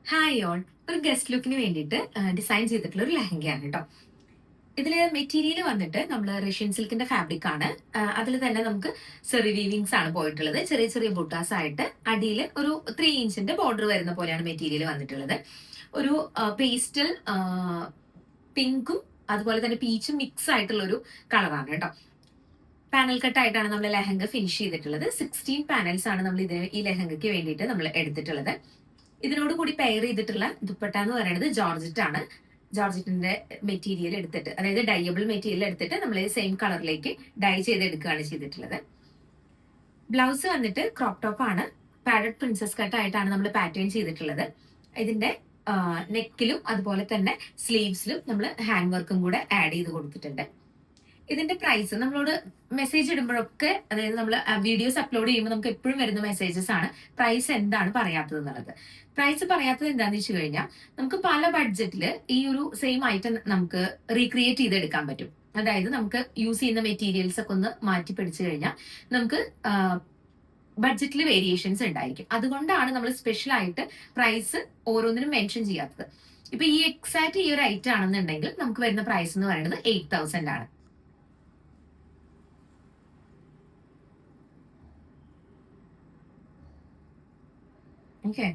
Hi all. ഒരു guest ലുക്കിന് വേണ്ടിയിട്ട് design ചെയ്തിട്ടുള്ള ഒരു ലെഹങ്കയാണ് കേട്ടോ. ഇതില് മെറ്റീരിയൽ വന്നിട്ട് നമ്മൾ റഷ്യൻ സിൽക്കിന്റെ ഫാബ്രിക് ആണ്. അതിൽ തന്നെ നമുക്ക് സെറി വീവിങ്സ് ആണ് പോയിട്ടുള്ളത്. ചെറിയ ചെറിയ ബുട്ടാസ് ആയിട്ട് അടിയിൽ ഒരു 3 ഇഞ്ചിന്റെ ബോർഡർ വരുന്ന പോലെയാണ് മെറ്റീരിയൽ വന്നിട്ടുള്ളത്. ഒരു പേസ്റ്റൽ പിങ്കും അതുപോലെ തന്നെ പീച്ചും മിക്സ് ആയിട്ടുള്ള ഒരു കളറാണ് കേട്ടോ. പാനൽ കട്ട് ആയിട്ടാണ് നമ്മൾ ലെഹങ്ക ഫിനിഷ് ചെയ്തിട്ടുള്ളത്. 16 പാനൽസ് ആണ് നമ്മൾ ഈ ലെഹങ്കയ്ക്ക് വേണ്ടിയിട്ട് നമ്മൾ എടുത്തിട്ടുള്ളത്. ഇതിനോട് കൂടി പെയർ ചെയ്തിട്ടുള്ള ദുപ്പട്ട എന്ന് പറയുന്നത് ജോർജറ്റ് ആണ്. ജോർജറ്റിന്റെ മെറ്റീരിയൽ എടുത്തിട്ട്, അതായത് ഡൈയബിൾ മെറ്റീരിയൽ എടുത്തിട്ട് നമ്മൾ സെയിം കളറിലേക്ക് ഡൈ ചെയ്തെടുക്കുകയാണ് ചെയ്തിട്ടുള്ളത്. ബ്ലൗസ് വന്നിട്ട് ക്രോപ്പ് ടോപ്പ് ആണ്. പാഡഡ് പ്രിൻസസ് കട്ട് ആയിട്ടാണ് നമ്മൾ പാറ്റേൺ ചെയ്തിട്ടുള്ളത്. ഇതിന്റെ നെക്കിലും അതുപോലെ തന്നെ സ്ലീവ്സിലും നമ്മൾ ഹാൻഡ് വർക്കും കൂടെ ആഡ് ചെയ്ത് കൊടുത്തിട്ടുണ്ട്. ഇതിന്റെ പ്രൈസ് നമ്മളോട് മെസ്സേജ് ഇടുമ്പോഴൊക്കെ, അതായത് നമ്മൾ വീഡിയോസ് അപ്ലോഡ് ചെയ്യുമ്പോൾ നമുക്ക് എപ്പോഴും വരുന്ന മെസ്സേജസ് ആണ് പ്രൈസ് എന്താണ് പറയാത്തത് എന്നുള്ളത്. പ്രൈസ് പറയാത്തത് എന്താണെന്ന് വെച്ച് കഴിഞ്ഞാൽ നമുക്ക് പല ബഡ്ജറ്റിൽ ഈ ഒരു സെയിം ഐറ്റം നമുക്ക് റീക്രിയേറ്റ് ചെയ്തെടുക്കാൻ പറ്റും. അതായത് നമുക്ക് യൂസ് ചെയ്യുന്ന മെറ്റീരിയൽസ് ഒക്കെ ഒന്ന് മാറ്റി പിടിച്ചു കഴിഞ്ഞാൽ നമുക്ക് ബഡ്ജറ്റിൽ വേരിയേഷൻസ് ഉണ്ടായിരിക്കും. അതുകൊണ്ടാണ് നമ്മൾ സ്പെഷ്യൽ ആയിട്ട് പ്രൈസ് ഓരോന്നിനും മെൻഷൻ ചെയ്യാത്തത്. ഇപ്പൊ ഈ എക്സാക്ട് ഈ ഒരു ഐറ്റം ആണെന്നുണ്ടെങ്കിൽ നമുക്ക് വരുന്ന പ്രൈസ് എന്ന് പറയുന്നത് 8,000 ആണ്. Okay.